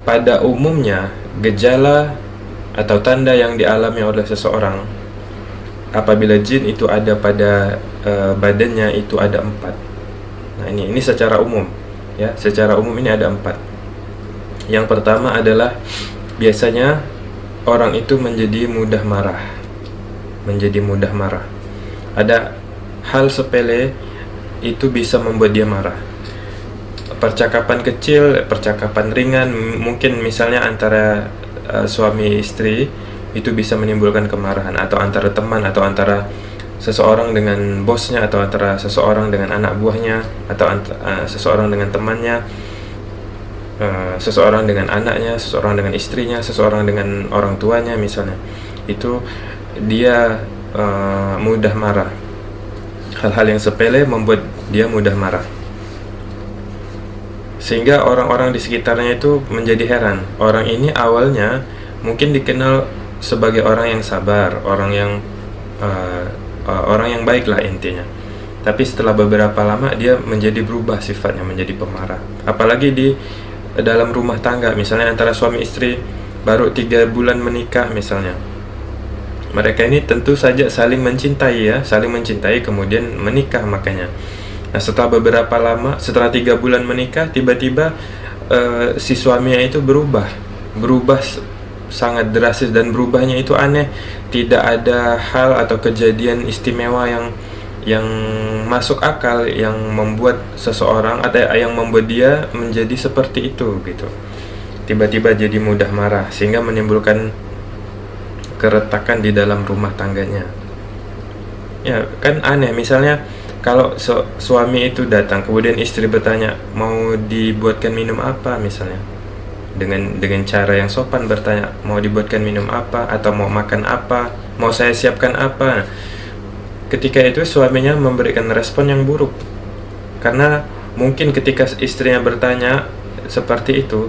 pada umumnya gejala atau tanda yang dialami oleh seseorang apabila jin itu ada pada badannya itu ada 4. Nah, ini secara umum ya, secara umum ini ada 4. Yang pertama adalah biasanya orang itu menjadi mudah marah. Ada hal sepele itu bisa membuat dia marah. Percakapan kecil, percakapan ringan, mungkin misalnya antara suami istri itu bisa menimbulkan kemarahan, atau antara teman, atau antara seseorang dengan bosnya, atau antara seseorang dengan anak buahnya, atau seseorang dengan temannya, seseorang dengan anaknya, seseorang dengan istrinya, seseorang dengan orang tuanya misalnya. Itu dia mudah marah. Hal-hal yang sepele membuat dia mudah marah, sehingga orang-orang di sekitarnya itu menjadi heran. Orang ini awalnya mungkin dikenal sebagai orang yang sabar, orang yang baik lah intinya. Tapi setelah beberapa lama dia menjadi berubah sifatnya, menjadi pemarah. Apalagi di dalam rumah tangga, misalnya antara suami istri baru 3 bulan menikah misalnya. Mereka ini tentu saja saling mencintai kemudian menikah makanya. Nah, setelah beberapa lama, setelah 3 bulan menikah, tiba-tiba si suaminya itu berubah sangat drastis, dan berubahnya itu aneh. Tidak ada hal atau kejadian istimewa yang masuk akal, yang membuat seseorang, ada yang membuat dia menjadi seperti itu gitu. Tiba-tiba jadi mudah marah, sehingga menimbulkan keretakan di dalam rumah tangganya. Ya kan aneh, misalnya kalau suami itu datang, kemudian istri bertanya, mau dibuatkan minum apa misalnya, dengan cara yang sopan bertanya, mau dibuatkan minum apa, atau mau makan apa, mau saya siapkan apa. Ketika itu suaminya memberikan respon yang buruk, karena mungkin ketika istrinya bertanya seperti itu,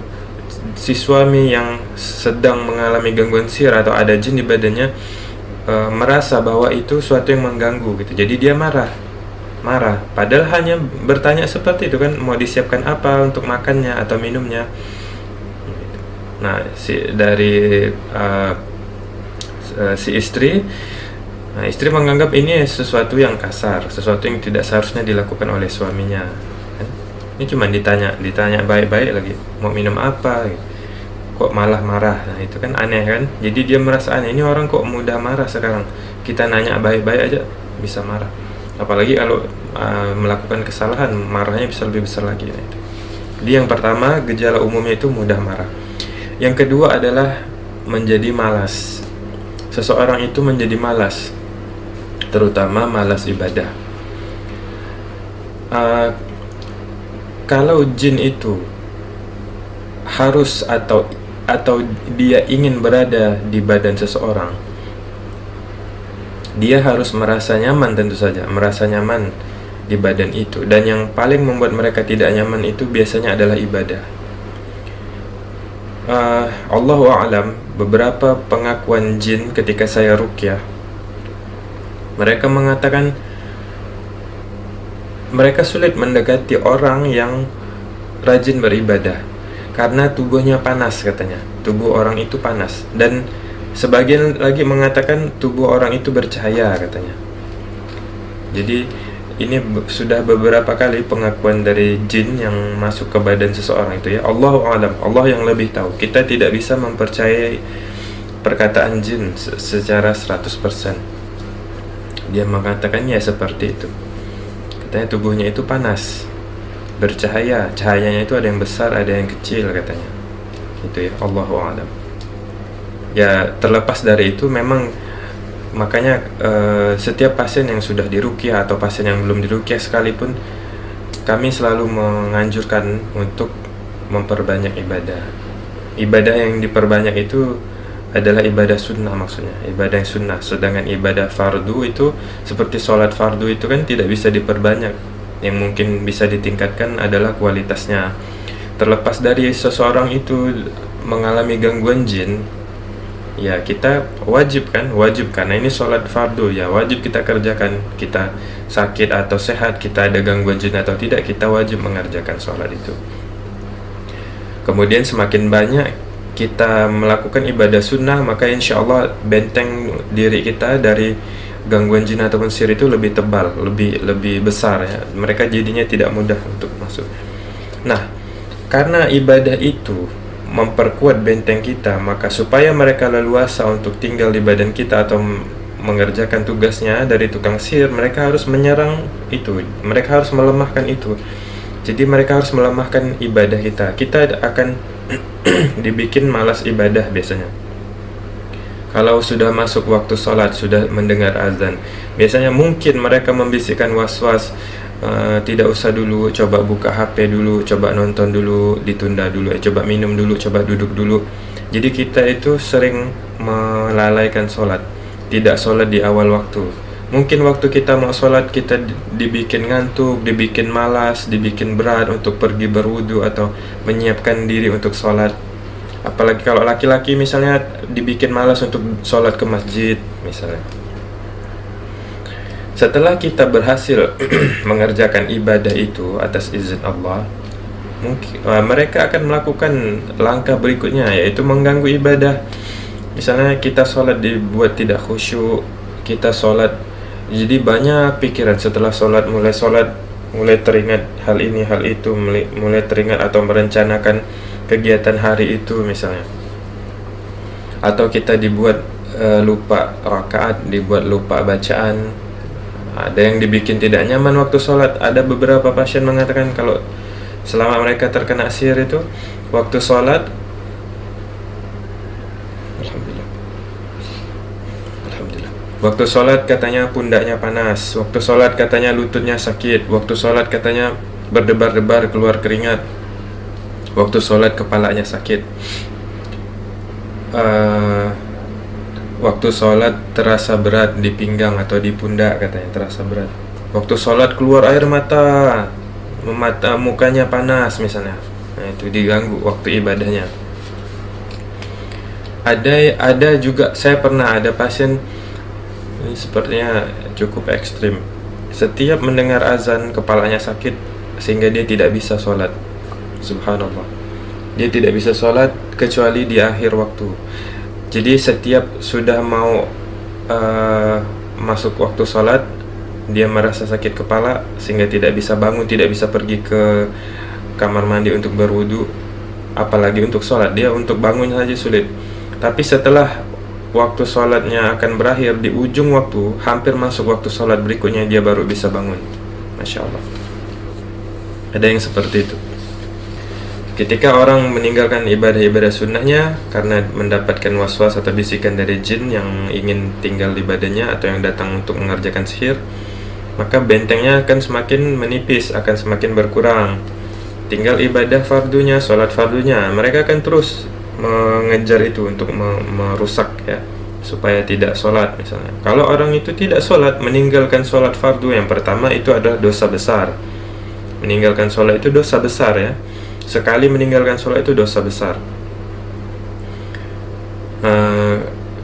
si suami yang sedang mengalami gangguan sihir atau ada jin di badannya merasa bahwa itu suatu yang mengganggu gitu. Jadi dia marah, padahal hanya bertanya seperti itu kan, mau disiapkan apa untuk makannya atau minumnya. Nah, si istri menganggap ini sesuatu yang kasar, sesuatu yang tidak seharusnya dilakukan oleh suaminya kan? Ini cuma ditanya baik-baik lagi, mau minum apa gitu. Kok malah marah. Nah, itu kan aneh kan. Jadi dia merasa aneh, ini orang kok mudah marah sekarang, kita nanya baik-baik aja bisa marah. Apalagi kalau melakukan kesalahan, marahnya bisa lebih besar lagi. Nah, itu. Jadi yang pertama, gejala umumnya itu mudah marah. Yang kedua adalah menjadi malas. Seseorang itu menjadi malas, terutama malas ibadah. Kalau jin itu harus atau dia ingin berada di badan seseorang, dia harus merasa nyaman, tentu saja merasa nyaman di badan itu. Dan yang paling membuat mereka tidak nyaman itu biasanya adalah ibadah. Allahu a'lam, beberapa pengakuan jin ketika saya ruqyah, mereka mengatakan mereka sulit mendekati orang yang rajin beribadah karena tubuhnya panas katanya. Tubuh orang itu panas. Dan sebagian lagi mengatakan tubuh orang itu bercahaya katanya. Jadi ini sudah beberapa kali pengakuan dari jin yang masuk ke badan seseorang itu ya. Allahu a'lam, Allah yang lebih tahu. Kita tidak bisa mempercayai perkataan jin secara 100%. Dia mengatakannya seperti itu. Katanya tubuhnya itu panas, bercahaya, cahayanya itu ada yang besar, ada yang kecil katanya. Itu ya, Allahu a'lam. Ya, terlepas dari itu memang makanya setiap pasien yang sudah diruqyah atau pasien yang belum diruqyah sekalipun, kami selalu menganjurkan untuk memperbanyak ibadah. Ibadah yang diperbanyak itu adalah ibadah sunnah, maksudnya ibadah yang sunnah. Sedangkan ibadah fardu itu seperti sholat fardu itu kan tidak bisa diperbanyak. Yang mungkin bisa ditingkatkan adalah kualitasnya. Terlepas dari seseorang itu mengalami gangguan jin, ya kita wajib karena ini sholat fardu ya, wajib kita kerjakan. Kita sakit atau sehat, kita ada gangguan jin atau tidak, kita wajib mengerjakan sholat itu. Kemudian semakin banyak kita melakukan ibadah sunnah, maka insya Allah benteng diri kita dari gangguan jin ataupun sihir itu lebih tebal, lebih besar ya. Mereka jadinya tidak mudah untuk masuk. Nah, karena ibadah itu memperkuat benteng kita, maka supaya mereka leluasa untuk tinggal di badan kita atau mengerjakan tugasnya dari tukang sihir, mereka harus menyerang itu, mereka harus melemahkan itu. Jadi mereka harus melemahkan ibadah kita. Kita akan dibikin malas ibadah biasanya. Kalau sudah masuk waktu sholat, sudah mendengar azan, biasanya mungkin mereka membisikkan was-was, tidak usah dulu, coba buka HP dulu, coba nonton dulu, ditunda dulu, coba minum dulu, coba duduk dulu. Jadi kita itu sering melalaikan sholat, tidak sholat di awal waktu. Mungkin waktu kita mau sholat, kita dibikin ngantuk, dibikin malas, dibikin berat untuk pergi berwudu atau menyiapkan diri untuk sholat. Apalagi kalau laki-laki misalnya dibikin malas untuk sholat ke masjid misalnya. Setelah kita berhasil mengerjakan ibadah itu atas izin Allah, mungkin mereka akan melakukan langkah berikutnya, yaitu mengganggu ibadah. Misalnya kita sholat dibuat tidak khusyuk, kita sholat jadi banyak pikiran setelah sholat, mulai teringat hal ini hal itu, mulai teringat atau merencanakan kegiatan hari itu misalnya. Atau kita dibuat lupa rakaat, dibuat lupa bacaan. Ada yang dibikin tidak nyaman waktu sholat. Ada beberapa pasien mengatakan kalau selama mereka terkena sihir itu, waktu sholat, Alhamdulillah, waktu sholat katanya pundaknya panas, waktu sholat katanya lututnya sakit, waktu sholat katanya berdebar-debar keluar keringat, waktu sholat kepalanya sakit, waktu sholat terasa berat di pinggang atau di pundak katanya terasa berat, waktu sholat keluar air mata, mukanya panas misalnya. Nah, itu diganggu waktu ibadahnya. Ada juga, saya pernah ada pasien ini sepertinya cukup ekstrim. Setiap mendengar azan kepalanya sakit sehingga dia tidak bisa sholat. Subhanallah, dia tidak bisa sholat kecuali di akhir waktu. Jadi setiap sudah mau masuk waktu sholat, dia merasa sakit kepala sehingga tidak bisa bangun, tidak bisa pergi ke kamar mandi untuk berwudu, apalagi untuk sholat. Dia untuk bangun saja sulit. Tapi setelah waktu sholatnya akan berakhir, di ujung waktu, hampir masuk waktu sholat berikutnya, dia baru bisa bangun. Masya Allah, ada yang seperti itu. Ketika orang meninggalkan ibadah-ibadah sunnahnya karena mendapatkan was-was atau bisikan dari jin yang ingin tinggal di badannya atau yang datang untuk mengerjakan sihir, maka bentengnya akan semakin menipis, akan semakin berkurang. Tinggal ibadah fardunya, sholat fardunya, mereka akan terus mengejar itu untuk merusak ya, supaya tidak sholat misalnya. Kalau orang itu tidak sholat, meninggalkan sholat fardu, yang pertama itu adalah dosa besar. Meninggalkan sholat itu dosa besar ya. Sekali meninggalkan sholat itu dosa besar.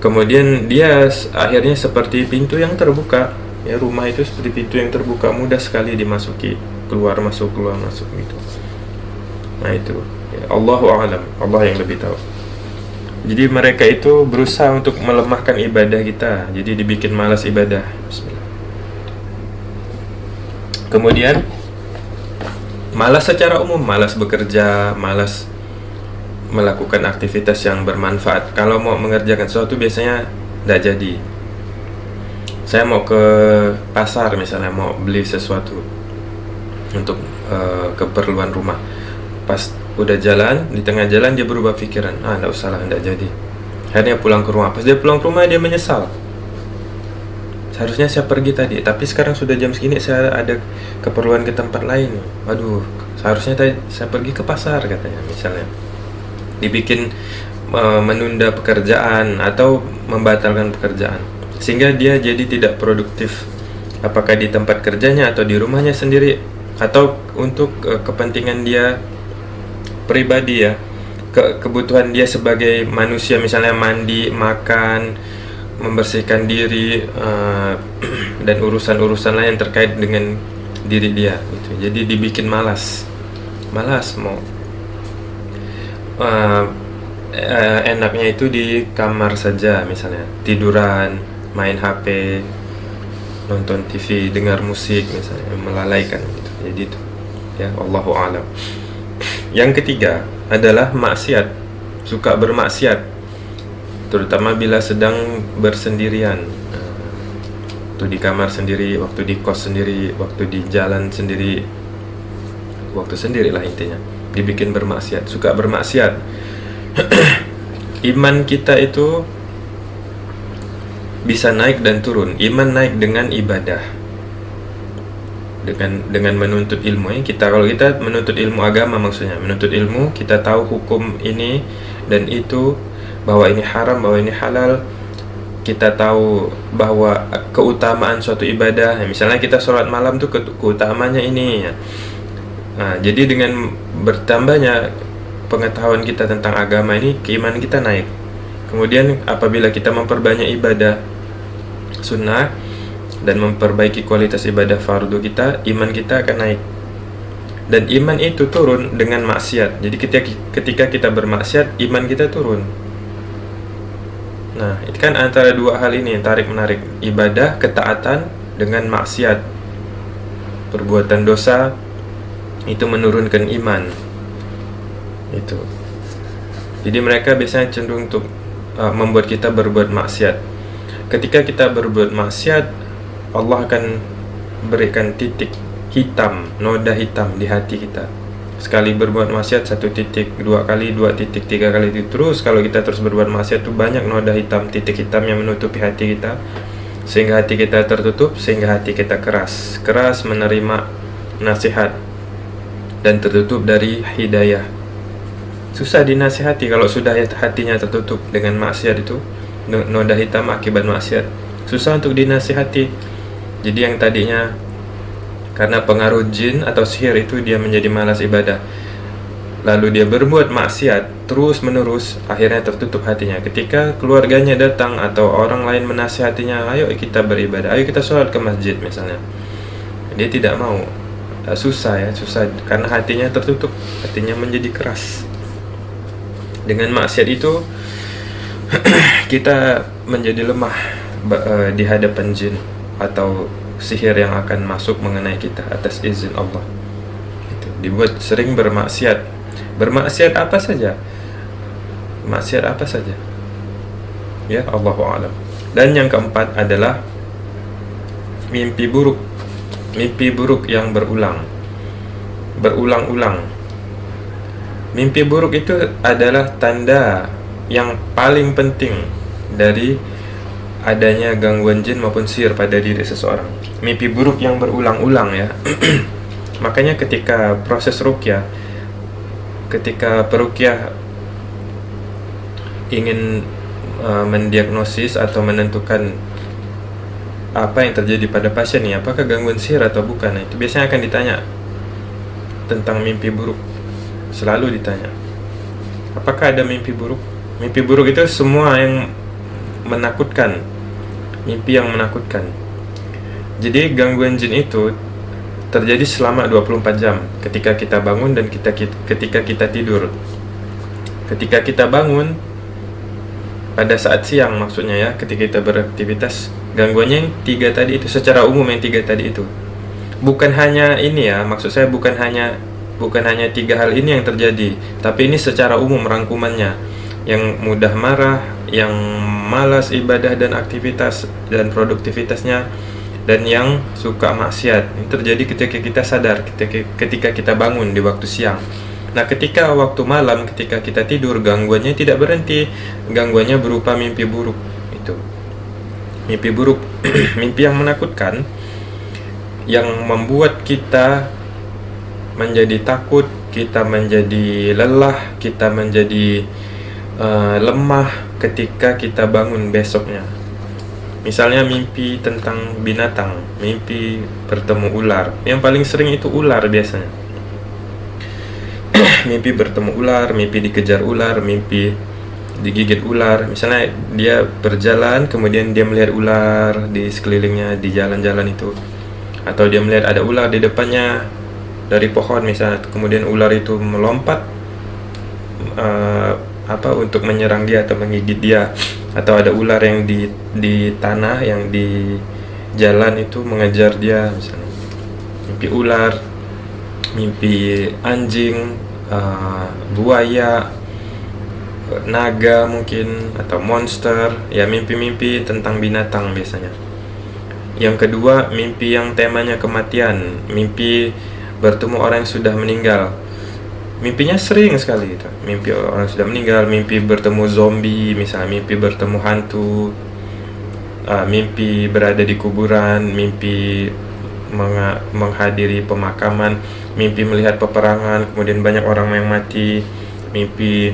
Kemudian dia akhirnya seperti pintu yang terbuka ya, rumah itu seperti pintu yang terbuka, mudah sekali dimasuki, keluar masuk gitu. Nah itu ya, Allahu a'lam, Allah yang lebih tahu. Jadi mereka itu berusaha untuk melemahkan ibadah kita, jadi dibikin malas ibadah. Bismillah. Kemudian malas secara umum, malas bekerja, malas melakukan aktivitas yang bermanfaat. Kalau mau mengerjakan sesuatu biasanya tidak jadi. Saya mau ke pasar misalnya, mau beli sesuatu untuk keperluan rumah. Pas udah jalan, di tengah jalan dia berubah pikiran, tidak usah lah, tidak jadi. Akhirnya pulang ke rumah. Pas dia pulang ke rumah dia menyesal. Seharusnya saya pergi tadi, tapi sekarang sudah jam segini, saya ada keperluan ke tempat lain. Waduh, seharusnya tadi saya pergi ke pasar katanya misalnya. Dibikin menunda pekerjaan atau membatalkan pekerjaan, sehingga dia jadi tidak produktif, apakah di tempat kerjanya atau di rumahnya sendiri, atau untuk kepentingan dia pribadi ya, kebutuhan dia sebagai manusia, misalnya mandi, makan, membersihkan diri, dan urusan-urusan lain yang terkait dengan diri dia gitu. Jadi dibikin malas mau. uh, enaknya itu di kamar saja, misalnya tiduran, main HP, nonton TV, dengar musik misalnya, melalaikan gitu. Jadi itu ya, Allahu a'lam. Yang ketiga adalah maksiat, suka bermaksiat, terutama bila sedang bersendirian. Waktu di kamar sendiri, waktu di kos sendiri, waktu di jalan sendiri, waktu sendirilah intinya, dibikin bermaksiat, suka bermaksiat. Iman kita itu bisa naik dan turun. Iman naik dengan ibadah, dengan menuntut ilmu ya. Kalau kita menuntut ilmu agama, maksudnya menuntut ilmu, kita tahu hukum ini dan itu, bahwa ini haram, bahwa ini halal. Kita tahu bahwa keutamaan suatu ibadah ya, misalnya kita sholat malam tuh keutamaannya ini ya. Nah, jadi dengan bertambahnya pengetahuan kita tentang agama ini, keimanan kita naik. Kemudian apabila kita memperbanyak ibadah sunnah dan memperbaiki kualitas ibadah fardu kita, iman kita akan naik. Dan iman itu turun dengan maksiat. Jadi ketika kita bermaksiat, iman kita turun. Nah, itu kan antara dua hal ini, tarik menarik, ibadah, ketaatan dengan maksiat, perbuatan dosa, itu menurunkan iman. Itu. Jadi mereka biasanya cenderung untuk membuat kita berbuat maksiat. Ketika kita berbuat maksiat, Allah akan berikan titik hitam, noda hitam di hati kita. Sekali berbuat maksiat 1 titik, 2 kali 2 titik, 3 kali itu terus. Kalau kita terus berbuat maksiat itu banyak noda hitam, titik hitam yang menutupi hati kita, sehingga hati kita tertutup, sehingga hati kita keras menerima nasihat dan tertutup dari hidayah. Susah dinasihati kalau sudah hatinya tertutup dengan maksiat itu, noda hitam akibat maksiat. Susah untuk dinasihati. Jadi yang tadinya karena pengaruh jin atau sihir itu dia menjadi malas ibadah, lalu dia berbuat maksiat terus menerus, akhirnya tertutup hatinya. Ketika keluarganya datang atau orang lain menasihatinya, ayo kita beribadah, ayo kita sholat ke masjid misalnya, dia tidak mau. Susah karena hatinya tertutup, hatinya menjadi keras. Dengan maksiat itu kita menjadi lemah di hadapan jin atau sihir yang akan masuk mengenai kita atas izin Allah. Itu dibuat sering bermaksiat. Bermaksiat apa saja? Maksiat apa saja? Ya, Allahu a'lam. Dan yang keempat adalah mimpi buruk. Mimpi buruk yang berulang-ulang. Mimpi buruk itu adalah tanda yang paling penting dari adanya gangguan jin maupun sihir pada diri seseorang. Mimpi buruk yang berulang-ulang ya. Makanya ketika proses ruqyah, ketika peruqyah ingin mendiagnosis atau menentukan apa yang terjadi pada pasien ini, apakah gangguan sihir atau bukan, itu biasanya akan ditanya tentang mimpi buruk. Selalu ditanya, apakah ada mimpi buruk? Mimpi buruk itu semua yang menakutkan, mimpi yang menakutkan. Jadi gangguan jin itu terjadi selama 24 jam ketika kita bangun dan ketika kita tidur. Ketika kita bangun pada saat siang maksudnya ya, ketika kita beraktivitas, gangguannya yang 3 tadi itu, secara umum yang 3 tadi itu. Bukan hanya ini ya, maksud saya bukan hanya 3 hal ini yang terjadi, tapi ini secara umum rangkumannya. Yang mudah marah, yang malas ibadah dan aktivitas dan produktivitasnya, dan yang suka maksiat. Ini terjadi ketika kita sadar, ketika kita bangun di waktu siang. Nah, ketika waktu malam, ketika kita tidur, gangguannya tidak berhenti. Gangguannya berupa mimpi buruk. Itu mimpi buruk, mimpi yang menakutkan, yang membuat kita menjadi takut, kita menjadi lelah, kita menjadi lemah ketika kita bangun besoknya. Misalnya mimpi tentang binatang, mimpi bertemu ular. Yang paling sering itu ular biasanya. Mimpi bertemu ular, mimpi dikejar ular, mimpi digigit ular. Misalnya dia berjalan, kemudian dia melihat ular di sekelilingnya, di jalan-jalan itu. Atau dia melihat ada ular di depannya dari pohon misalnya, kemudian ular itu melompat untuk menyerang dia atau menggigit dia, atau ada ular yang di tanah, yang di jalan itu mengejar dia misalnya. Mimpi ular, mimpi anjing, buaya, naga mungkin, atau monster, ya mimpi-mimpi tentang binatang biasanya. Yang kedua, mimpi yang temanya kematian, mimpi bertemu orang yang sudah meninggal. Mimpinya sering sekali gitu. Mimpi orang sudah meninggal, mimpi bertemu zombie, misalnya mimpi bertemu hantu, mimpi berada di kuburan, mimpi menghadiri pemakaman, mimpi melihat peperangan, kemudian banyak orang yang mati, mimpi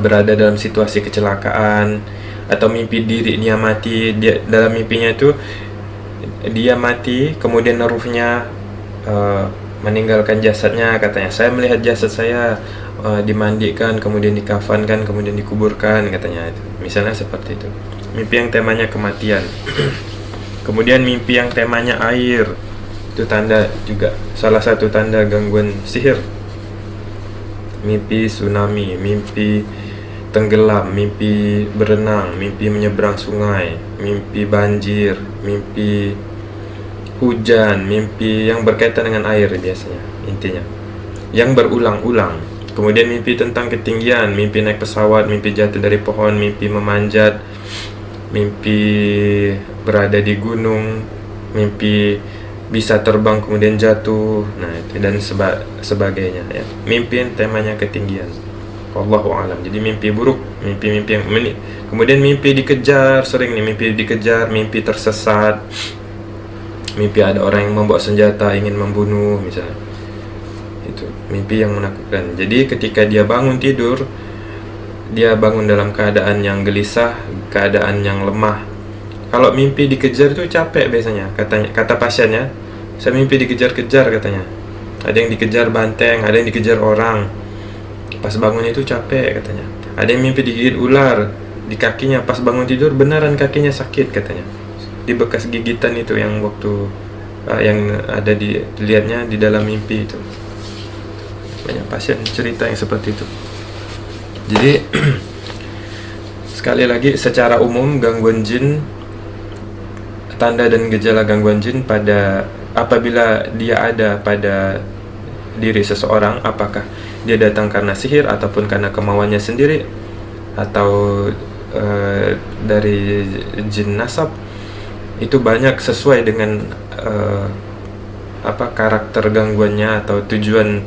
berada dalam situasi kecelakaan, atau mimpi dirinya mati. Dalam mimpinya itu dia mati, kemudian ruhnya meninggalkan jasadnya, katanya. Saya melihat jasad saya dimandikan, kemudian dikafankan, kemudian dikuburkan, katanya. Itu misalnya seperti itu, mimpi yang temanya kematian. Kemudian mimpi yang temanya air, itu tanda juga, salah satu tanda gangguan sihir. Mimpi tsunami, mimpi tenggelam, mimpi berenang, mimpi menyeberang sungai, mimpi banjir, mimpi hujan, mimpi yang berkaitan dengan air biasanya, intinya yang berulang-ulang. Kemudian mimpi tentang ketinggian, mimpi naik pesawat, mimpi jatuh dari pohon, mimpi memanjat, mimpi berada di gunung, mimpi bisa terbang kemudian jatuh, nah itu dan sebagainya ya. Mimpi yang temanya ketinggian, wallahu alam. Jadi mimpi buruk, mimpi-mimpi yang kemudian mimpi dikejar, sering nih mimpi dikejar, mimpi tersesat, mimpi ada orang yang membawa senjata ingin membunuh misalnya. Itu mimpi yang menakutkan. Jadi ketika dia bangun tidur, dia bangun dalam keadaan yang gelisah, keadaan yang lemah. Kalau mimpi dikejar itu capek biasanya, kata pasiennya. Saya mimpi dikejar-kejar, katanya. Ada yang dikejar banteng, ada yang dikejar orang. Pas bangun itu capek, katanya. Ada yang mimpi digigit ular di kakinya, pas bangun tidur beneran kakinya sakit, katanya. Di bekas gigitan itu yang waktu yang ada dilihatnya di dalam mimpi itu. Banyak pasien cerita yang seperti itu. Jadi sekali lagi, secara umum gangguan jin, tanda dan gejala gangguan jin apabila dia ada pada diri seseorang, apakah dia datang karena sihir ataupun karena kemauannya sendiri, atau dari jin nasab, itu banyak sesuai dengan karakter gangguannya atau tujuan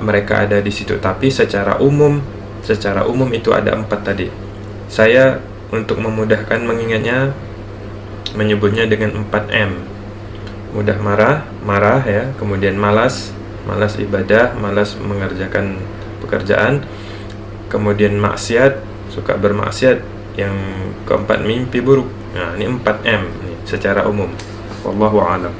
mereka ada di situ. Tapi secara umum itu ada 4 tadi. Saya untuk memudahkan mengingatnya menyebutnya dengan 4M. Mudah marah ya, kemudian malas ibadah, malas mengerjakan pekerjaan, kemudian maksiat, suka bermaksiat, yang keempat mimpi buruk. Nah, ini 4M nih secara umum. Wallahu a'lam.